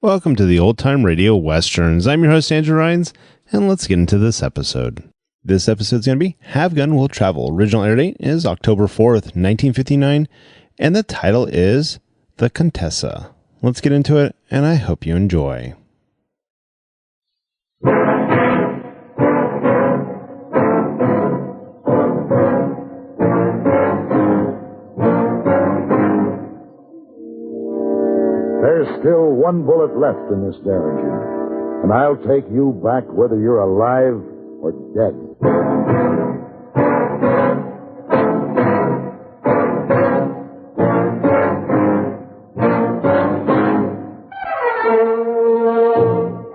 Welcome to the Old Time Radio Westerns. I'm your host, Andrew Rhines, and let's get into this episode. This episode's going to be Have Gun Will Travel. Original air date is October 4th, 1959, and the title is The Contessa. Let's get into it, and I hope you enjoy. There's still one bullet left in this Derringer, and I'll take you back whether you're alive or dead.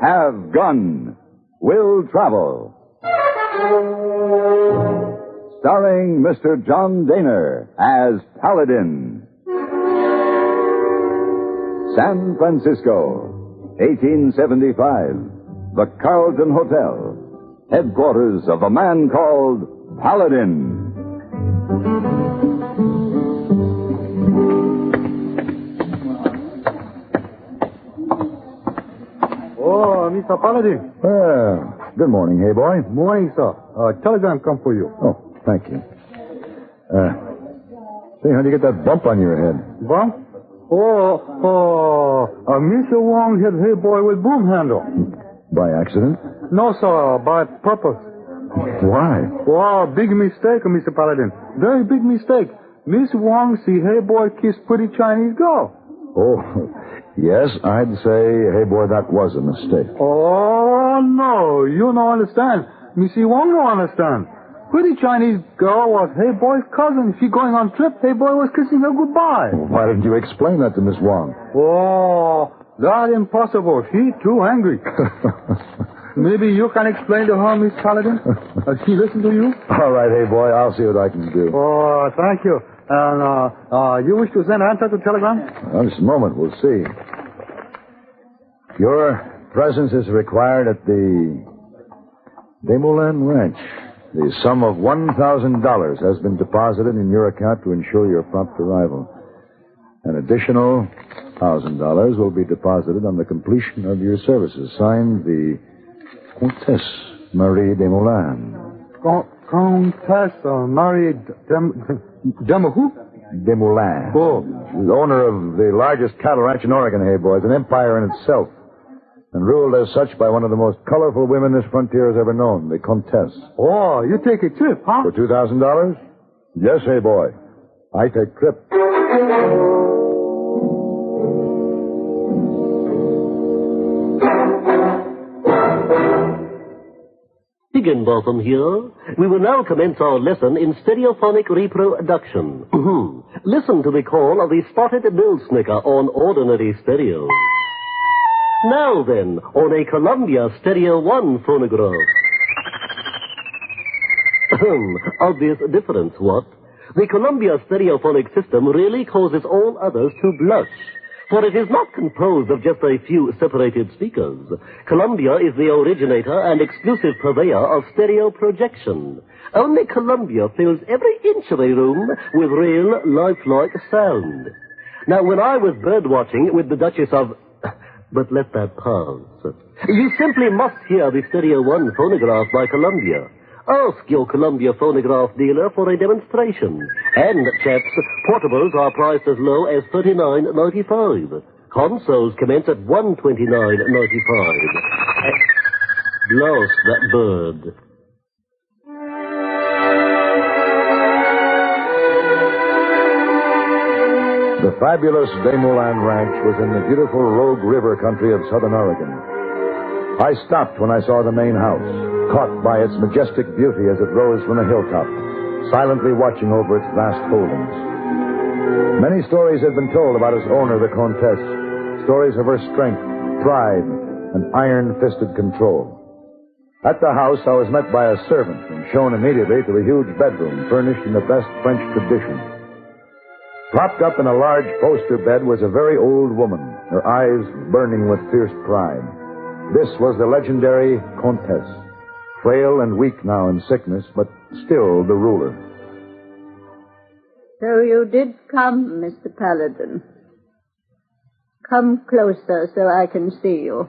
Have Gun Will Travel. Starring Mr. John Daner as Paladin. San Francisco, 1875. The Carlton Hotel, headquarters of a man called Paladin. Oh, Mr. Paladin. Good morning, hey boy. Morning, sir. Telegram come for you. Oh, thank you. Say, how'd you get that bump on your head? Bump? Mr. Wong hit hey boy with broom handle. By accident? No, sir, by purpose. Why? Oh, big mistake, Mr. Paladin. Very big mistake. Miss Wong see hey boy kiss pretty Chinese girl. Oh, yes, I'd say, hey boy, that was a mistake. Oh, no, you don't understand. Missy Wong don't understand. Pretty Chinese girl was hey boy's cousin. She going on trip. Hey boy was kissing her goodbye. Why didn't you explain that to Miss Wong? Oh, that impossible. She too angry. Maybe you can explain to her, Miss Paladin. She listen to you? All right, hey boy, I'll see what I can do. Oh, thank you. And you wish to send answer to telegram? Just a moment, we'll see. Your presence is required at the Desmoulins Ranch. The sum of $1,000 has been deposited in your account to ensure your prompt arrival. An additional $1,000 will be deposited on the completion of your services. Signed, the Contessa Marie Desmoulins. Contessa Marie who? Desmoulins. Oh. She's owner of the largest cattle ranch in Oregon, hey boy. It's an empire in itself. And ruled as such by one of the most colorful women this frontier has ever known, the Contessa. Oh, you take a trip, huh? For $2,000? Yes, hey boy. I take trip. Higginbotham here. We will now commence our lesson in stereophonic reproduction. Listen to the call of the spotted bill snicker on ordinary stereo. Now then, on a Columbia Stereo 1 phonograph. Obvious difference, what? The Columbia stereophonic system really causes all others to blush, for it is not composed of just a few separated speakers. Columbia is the originator and exclusive purveyor of stereo projection. Only Columbia fills every inch of a room with real, lifelike sound. Now, when I was birdwatching with the Duchess of... But let that pass. You simply must hear the Stereo 1 phonograph by Columbia. Ask your Columbia phonograph dealer for a demonstration. And, chaps, portables are priced as low as $39.95. Consoles commence at $129.95. Blast that bird. The fabulous Desmoulins Ranch was in the beautiful Rogue River country of southern Oregon. I stopped when I saw the main house, caught by its majestic beauty as it rose from a hilltop, silently watching over its vast holdings. Many stories had been told about its owner, the Contessa, stories of her strength, pride, and iron-fisted control. At the house, I was met by a servant and shown immediately to a huge bedroom furnished in the best French tradition. Propped up in a large poster bed was a very old woman, her eyes burning with fierce pride. This was the legendary Contessa, frail and weak now in sickness, but still the ruler. So you did come, Mr. Paladin. Come closer so I can see you.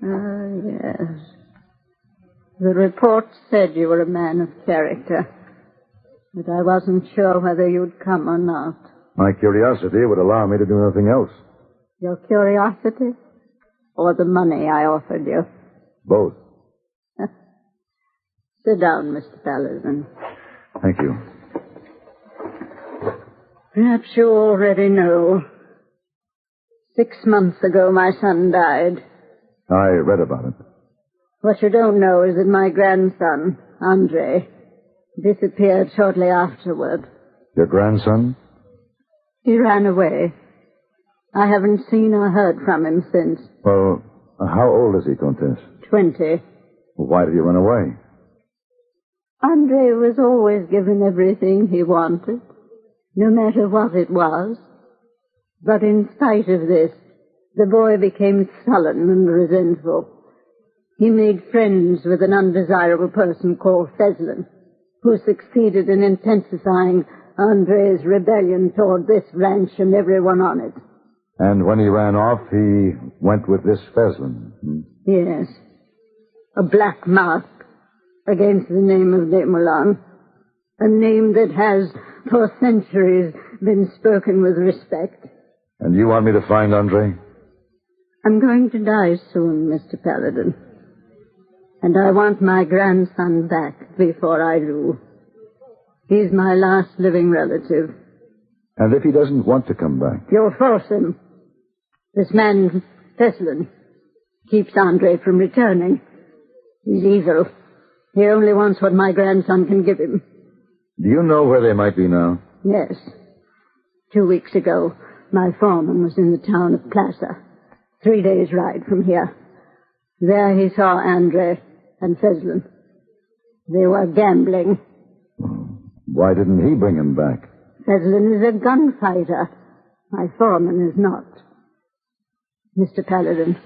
Ah, yes. The report said you were a man of character, but I wasn't sure whether you'd come or not. My curiosity would allow me to do nothing else. Your curiosity or the money I offered you? Both. Sit down, Mr. Paladin. Thank you. Perhaps you already know. 6 months ago, my son died. I read about it. What you don't know is that my grandson, Andre, disappeared shortly afterward. Your grandson? He ran away. I haven't seen or heard from him since. Well, how old is he, Contessa? 20. Why did he run away? Andre was always given everything he wanted, no matter what it was. But in spite of this, the boy became sullen and resentful. He made friends with an undesirable person called Feslin, who succeeded in intensifying Andre's rebellion toward this ranch and everyone on it. And when he ran off, he went with this Feslin. Yes. A black mark against the name of de Moulin. A name that has, for centuries, been spoken with respect. And you want me to find Andre? I'm going to die soon, Mr. Paladin. And I want my grandson back before I do. He's my last living relative. And if he doesn't want to come back? You'll force him. This man, Feslin, keeps Andre from returning. He's evil. He only wants what my grandson can give him. Do you know where they might be now? Yes. 2 weeks ago, my foreman was in the town of Plaza, 3 days' ride from here. There he saw Andre and Feslin. They were gambling. Why didn't he bring him back? Feslin is a gunfighter. My foreman is not. Mr. Paladin,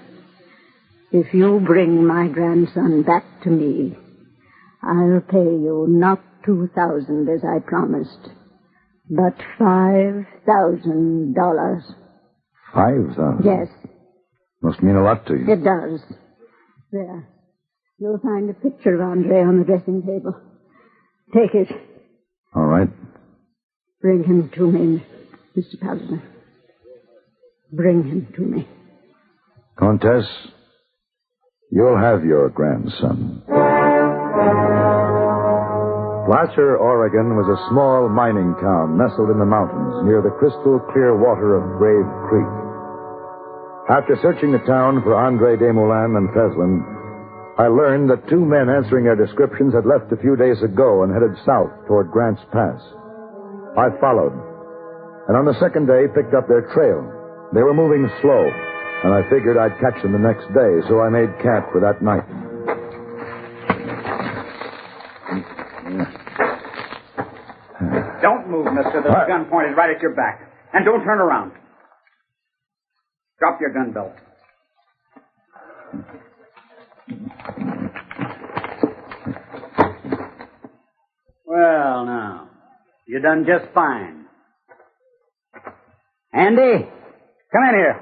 if you bring my grandson back to me, I'll pay you not $2,000 as I promised, but $5,000. $5,000? Yes. Must mean a lot to you. It does. There. You'll find a picture of Andre on the dressing table. Take it. All right. Bring him to me, Mr. Paladin. Bring him to me. Contessa, you'll have your grandson. Placer, Oregon was a small mining town nestled in the mountains near the crystal clear water of Grave Creek. After searching the town for Andre Desmoulins and Feslin, I learned that 2 men answering their descriptions had left a few days ago and headed south toward Grant's Pass. I followed, and on the second day picked up their trail. They were moving slow, and I figured I'd catch them the next day, so I made camp for that night. Don't move, mister. There's a gun pointed right at your back. And don't turn around. Drop your gun belt. Well, now, you done just fine. Andy, come in here.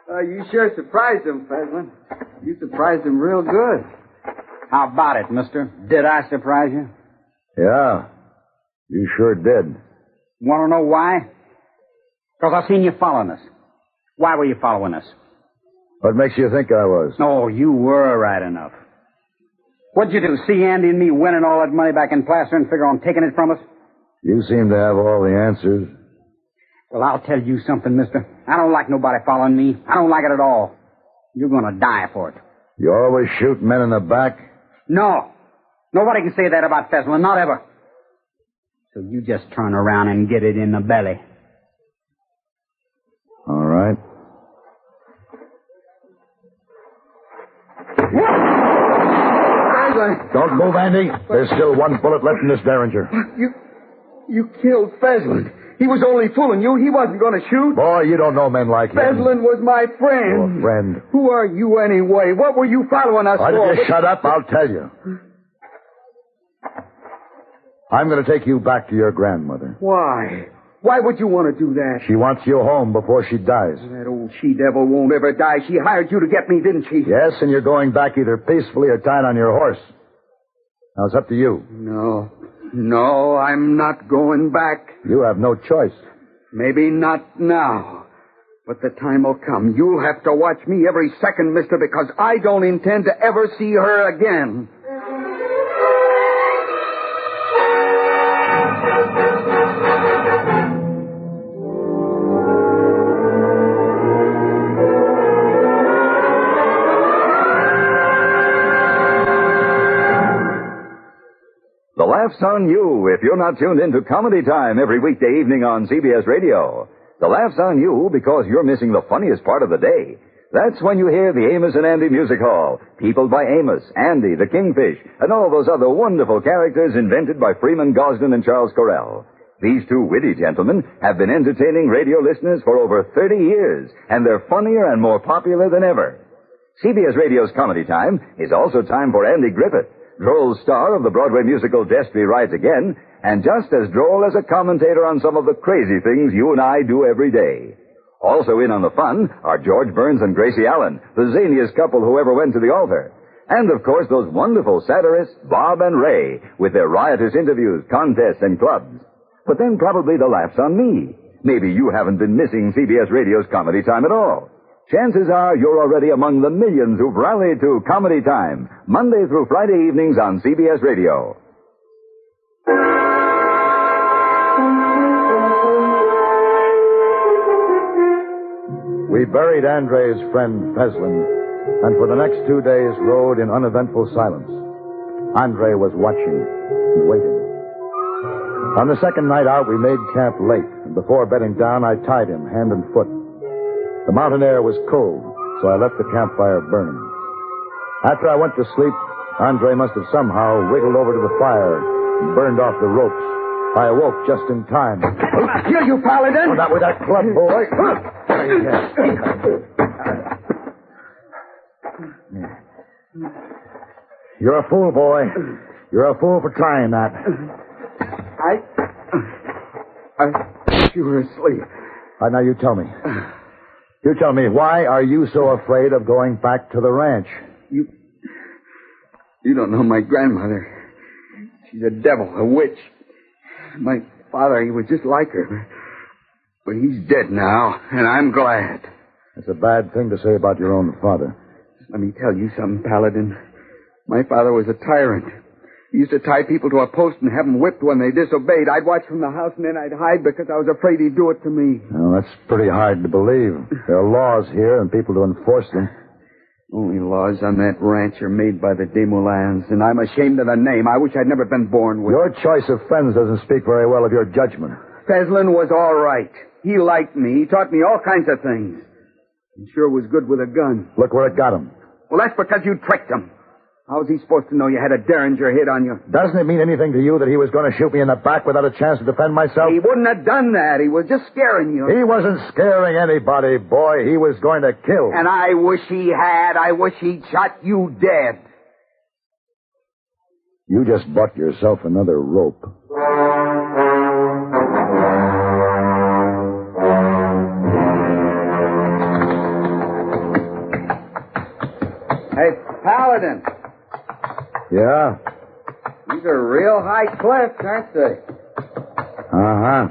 You sure surprised him, Feslin. You surprised him real good. How about it, mister? Did I surprise you? Yeah, you sure did. Want to know why? Because I seen you following us. Why were you following us? What makes you think I was? Oh, you were right enough. What'd you do, see Andy and me winning all that money back in Placer and figure on taking it from us? You seem to have all the answers. Well, I'll tell you something, mister. I don't like nobody following me. I don't like it at all. You're going to die for it. You always shoot men in the back? No. Nobody can say that about Feslin, not ever. So you just turn around and get it in the belly. All right. Don't move, Andy. There's still 1 bullet left in this Derringer. You killed Feslin. He was only fooling you. He wasn't going to shoot. Boy, you don't know men like him. Feslin was my friend. Your friend. Who are you anyway? What were you following us Why for? don't you shut up? I'll tell you. I'm going to take you back to your grandmother. Why? Why would you want to do that? She wants you home before she dies. That old she-devil won't ever die. She hired you to get me, didn't she? Yes, and you're going back either peacefully or tied on your horse. Now, it's up to you. No, I'm not going back. You have no choice. Maybe not now. But the time will come. You'll have to watch me every second, mister, because I don't intend to ever see her again. The Laugh's on you if you're not tuned into Comedy Time every weekday evening on CBS Radio. The Laugh's on you because you're missing the funniest part of the day. That's when you hear the Amos and Andy Music Hall, peopled by Amos, Andy, the Kingfish, and all those other wonderful characters invented by Freeman Gosden and Charles Correll. These two witty gentlemen have been entertaining radio listeners for over 30 years, and they're funnier and more popular than ever. CBS Radio's Comedy Time is also time for Andy Griffith, droll star of the Broadway musical Destiny Rides Again, and just as droll as a commentator on some of the crazy things you and I do every day. Also in on the fun are George Burns and Gracie Allen, the zaniest couple who ever went to the altar. And, of course, those wonderful satirists, Bob and Ray, with their riotous interviews, contests, and clubs. But then probably the laugh's on me. Maybe you haven't been missing CBS Radio's Comedy Time at all. Chances are you're already among the millions who've rallied to Comedy Time, Monday through Friday evenings on CBS Radio. We buried Andre's friend Peslin, and for the next 2 days rode in uneventful silence. Andre was watching and waiting. On the second night out, we made camp late, and before bedding down, I tied him hand and foot. The mountain air was cold, so I left the campfire burning. After I went to sleep, Andre must have somehow wiggled over to the fire and burned off the ropes. I awoke just in time. Kill you, Paladin! Oh, not with that club, boy. You're a fool, boy. You're a fool for trying that. You were asleep. Now, you tell me. You tell me, why are you so afraid of going back to the ranch? You don't know my grandmother. She's a devil, a witch. My father, he was just like her. But he's dead now, and I'm glad. That's a bad thing to say about your own father. Let me tell you something, Paladin. My father was a tyrant. He used to tie people to a post and have them whipped when they disobeyed. I'd watch from the house, and then I'd hide because I was afraid he'd do it to me. Well, that's pretty hard to believe. There are laws here and people to enforce them. Only laws on that ranch are made by the Desmoulins, and I'm ashamed of the name. I wish I'd never been born with Your it. choice of friends doesn't speak very well of your judgment. Peslin was all right. He liked me. He taught me all kinds of things. He sure was good with a gun. Look where it got him. Well, that's because you tricked him. How was he supposed to know you had a Derringer hit on you? Doesn't it mean anything to you that he was going to shoot me in the back without a chance to defend myself? He wouldn't have done that. He was just scaring you. He wasn't scaring anybody, boy. He was going to kill. And I wish he had. I wish he'd shot you dead. You just bought yourself another rope. Hey, Paladin. Yeah? These are real high cliffs, aren't they? Uh-huh.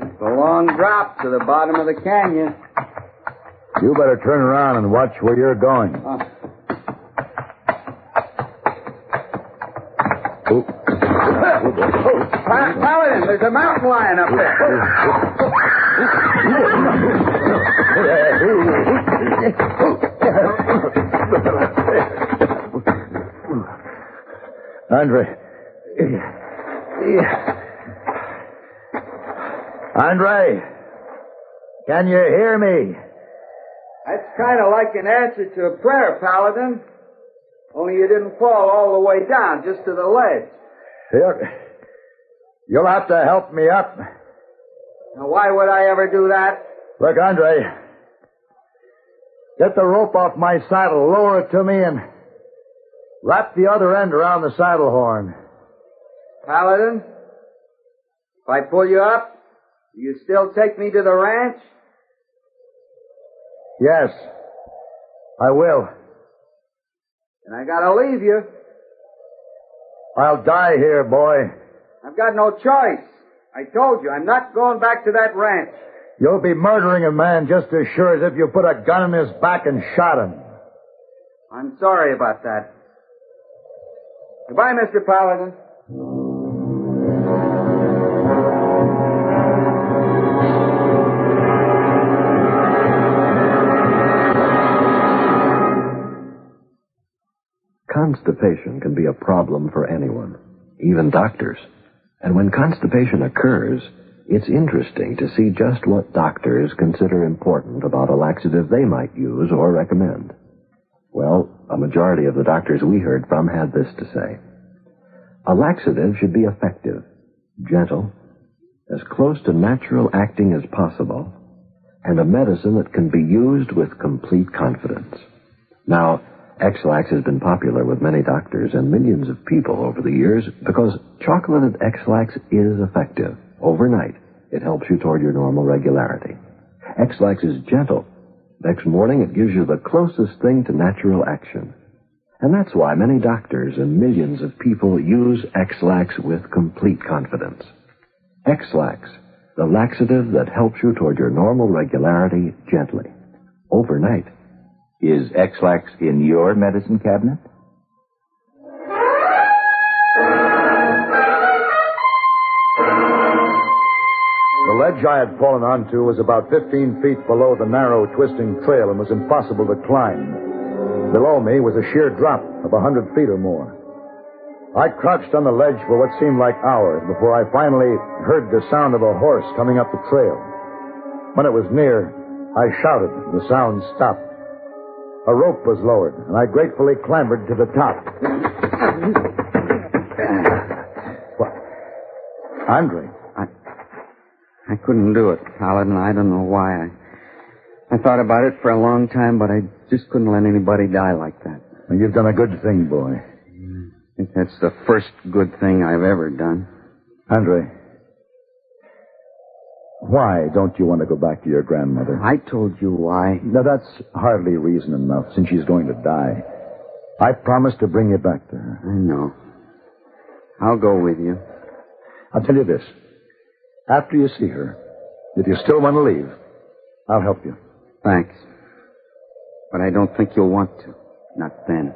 It's a long drop to the bottom of the canyon. You better turn around and watch where you're going. Paladin, there's a mountain lion up there. Andre, can you hear me? That's kind of like an answer to a prayer, Paladin. Only you didn't fall all the way down, just to the ledge. You'll have to help me up. Now, why would I ever do that? Look, Andre, get the rope off my saddle, lower it to me, and wrap the other end around the saddle horn. Paladin, if I pull you up, do you still take me to the ranch? Yes, I will. And I gotta leave you. I'll die here, boy. I've got no choice. I told you, I'm not going back to that ranch. You'll be murdering a man just as sure as if you put a gun in his back and shot him. I'm sorry about that. Goodbye, Mr. Paladin. Constipation can be a problem for anyone, even doctors. And when constipation occurs, it's interesting to see just what doctors consider important about a laxative they might use or recommend. Well, a majority of the doctors we heard from had this to say. A laxative should be effective, gentle, as close to natural acting as possible, and a medicine that can be used with complete confidence. Now, X-Lax has been popular with many doctors and millions of people over the years because chocolated X-Lax is effective. Overnight, it helps you toward your normal regularity. X-Lax is gentle. Next morning, it gives you the closest thing to natural action. And that's why many doctors and millions of people use X-Lax with complete confidence. X-Lax, the laxative that helps you toward your normal regularity gently. Overnight. Is X-Lax in your medicine cabinet? The ledge I had fallen onto was about 15 feet below the narrow, twisting trail and was impossible to climb. Below me was a sheer drop of 100 feet or more. I crouched on the ledge for what seemed like hours before I finally heard the sound of a horse coming up the trail. When it was near, I shouted. The sound stopped. A rope was lowered, and I gratefully clambered to the top. What? Andre? I couldn't do it, Paladin. I don't know why. I thought about it for a long time, but I just couldn't let anybody die like that. Well, you've done a good thing, boy. I think that's the first good thing I've ever done. Andre, why don't you want to go back to your grandmother? I told you why. Now, that's hardly reason enough, since she's going to die. I promised to bring you back to her. I know. I'll go with you. I'll tell you this. After you see her, if you still want to leave, I'll help you. Thanks. But I don't think you'll want to. Not then.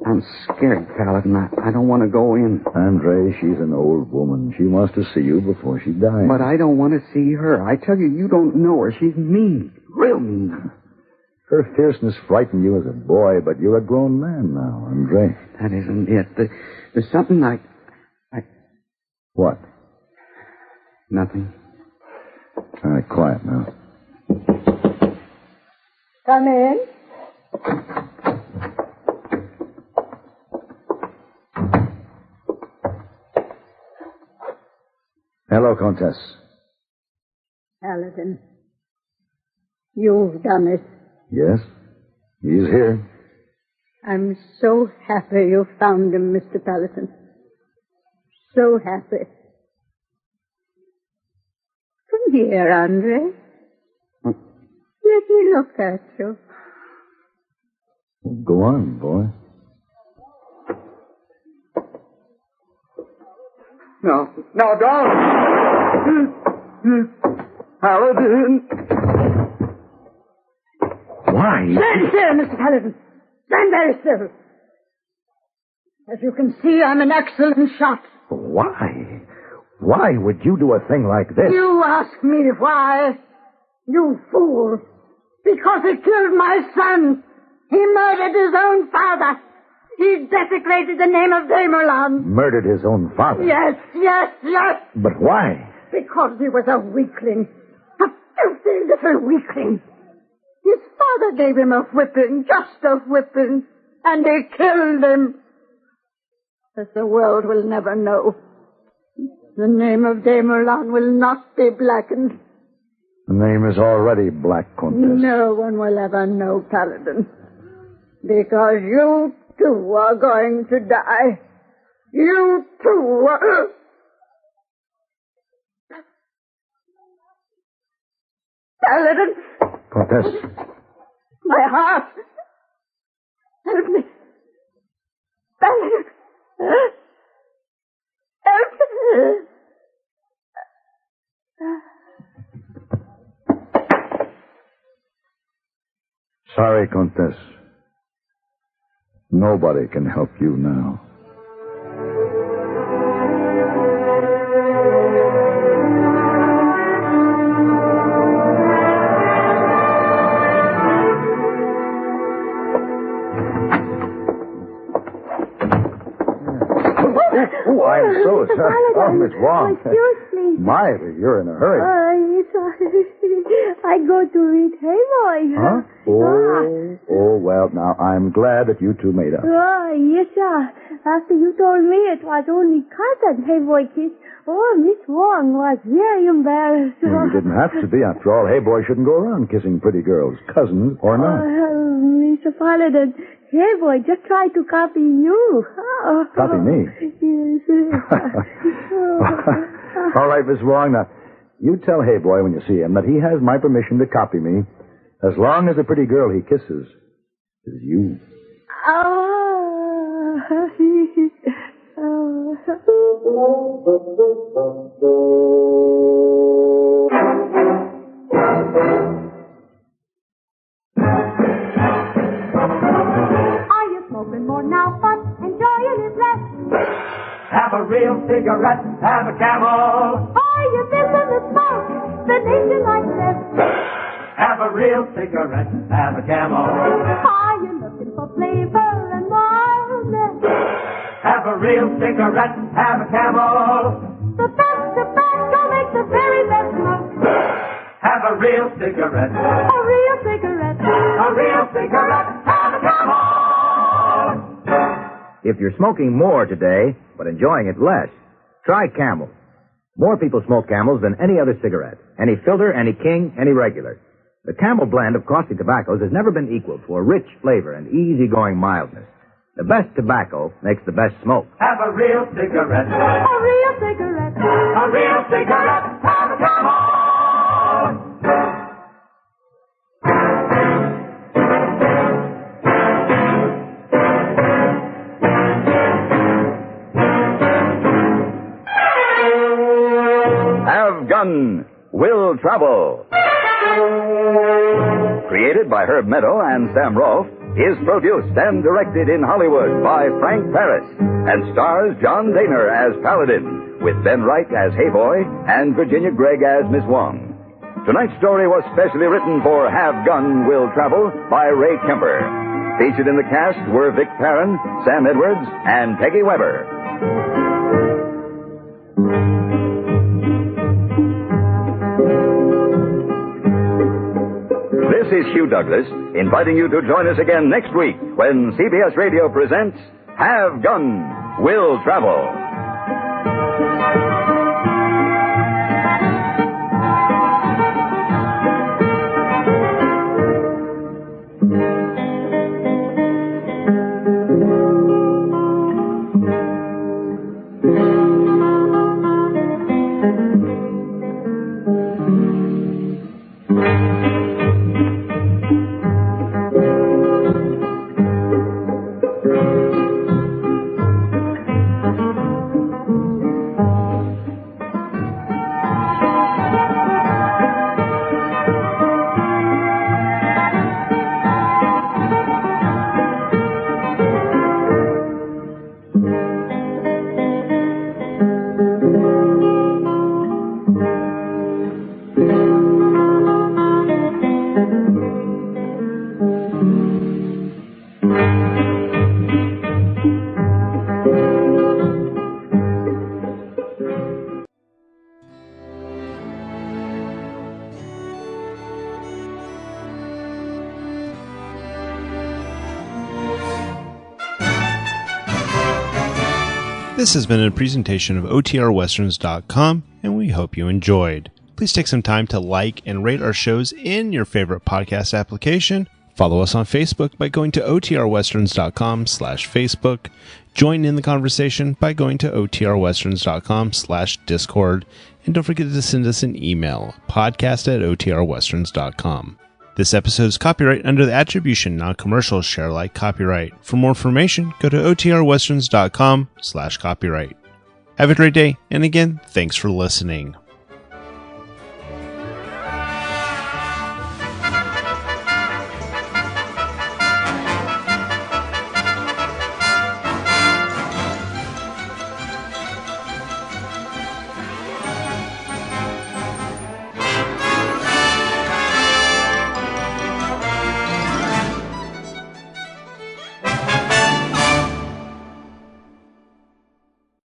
I'm scared, Paladin. I don't want to go in. Andre, she's an old woman. She wants to see you before she dies. But I don't want to see her. I tell you don't know her. She's mean. Real mean. Her fierceness frightened you as a boy, but you're a grown man now, Andre. That isn't it. There's something I... What? Nothing. All right, quiet now. Come in. Hello, Contessa. Paladin, you've done it. Yes? He's here. I'm so happy you found him, Mr. Paladin. So happy. Come here, Andre. Let me look at you. Go on, boy. No, don't! Paladin! Why? Stand still, Mr. Paladin. Stand very still. As you can see, I'm an excellent shot. Why? Why would you do a thing like this? You ask me why? You fool. Because he killed my son. He murdered his own father. He desecrated the name of Damerland. Murdered his own father? Yes. But why? Because he was a weakling. A filthy little weakling. His father gave him a whipping, just a whipping, and he killed him. As the world will never know. The name of Damerland will not be blackened. The name is already Black, Contessa. No one will ever know, Paladin. Because you too are going to die. You too are... Paladin! Contessa. My heart! Help me! Paladin! Help me! Sorry, Contessa. Nobody can help you now. Oh, I'm so sorry. Oh, Miss Wong. Excuse me. My, you're in a hurry. I go to read Halo. Huh? Oh, well, now, I'm glad that you two made up. Oh, yes, sir. After you told me it was only cousin, Hey Boy Kiss, Miss Wong was very embarrassed. Well, you didn't have to be. After all, Hey Boy shouldn't go around kissing pretty girls, cousins or not. Mr. Paladin, Hey Boy just tried to copy you. Copy me? Yes. All right, Miss Wong, now, you tell Hey Boy when you see him that he has my permission to copy me as long as the pretty girl he kisses is you. Are you smoking more now, but enjoying it less? Have a real cigarette, have a Camel. Are you missing the smoke, the nation like this? Have a real cigarette, have a Camel. Are you looking for flavor and mildness? Have a real cigarette, have a Camel. The best tobacco makes the very best smoke. Have a real cigarette, A real cigarette. a real cigarette, have a Camel. If you're smoking more today, but enjoying it less, try Camel. More people smoke Camels than any other cigarette. Any filter, any king, any regular. The Camel blend of costly tobaccos has never been equaled for rich flavor and easygoing mildness. The best tobacco makes the best smoke. Have a real cigarette, A real cigarette. a real cigarette, have a Camel. Have Gun Will Travel. Created by Herb Meadow and Sam Rolfe, is produced and directed in Hollywood by Frank Paris and stars John Daner as Paladin, with Ben Wright as Hey Boy and Virginia Gregg as Miss Wong. Tonight's story was specially written for Have Gun Will Travel by Ray Kemper. Featured in the cast were Vic Perrin, Sam Edwards, and Peggy Weber. This is Hugh Douglas, inviting you to join us again next week when CBS Radio presents Have Gun Will Travel. This has been a presentation of OTRWesterns.com, and we hope you enjoyed. please take some time to like and rate our shows in your favorite podcast application. Follow us on Facebook by going to otrwesterns.com/Facebook. Join in the conversation by going to otrwesterns.com/Discord. And don't forget to send us an email, podcast@otrwesterns.com. This episode is copyright under the Attribution Non-Commercial Share Alike copyright. For more information, go to otrwesterns.com/copyright. Have a great day, and again, thanks for listening.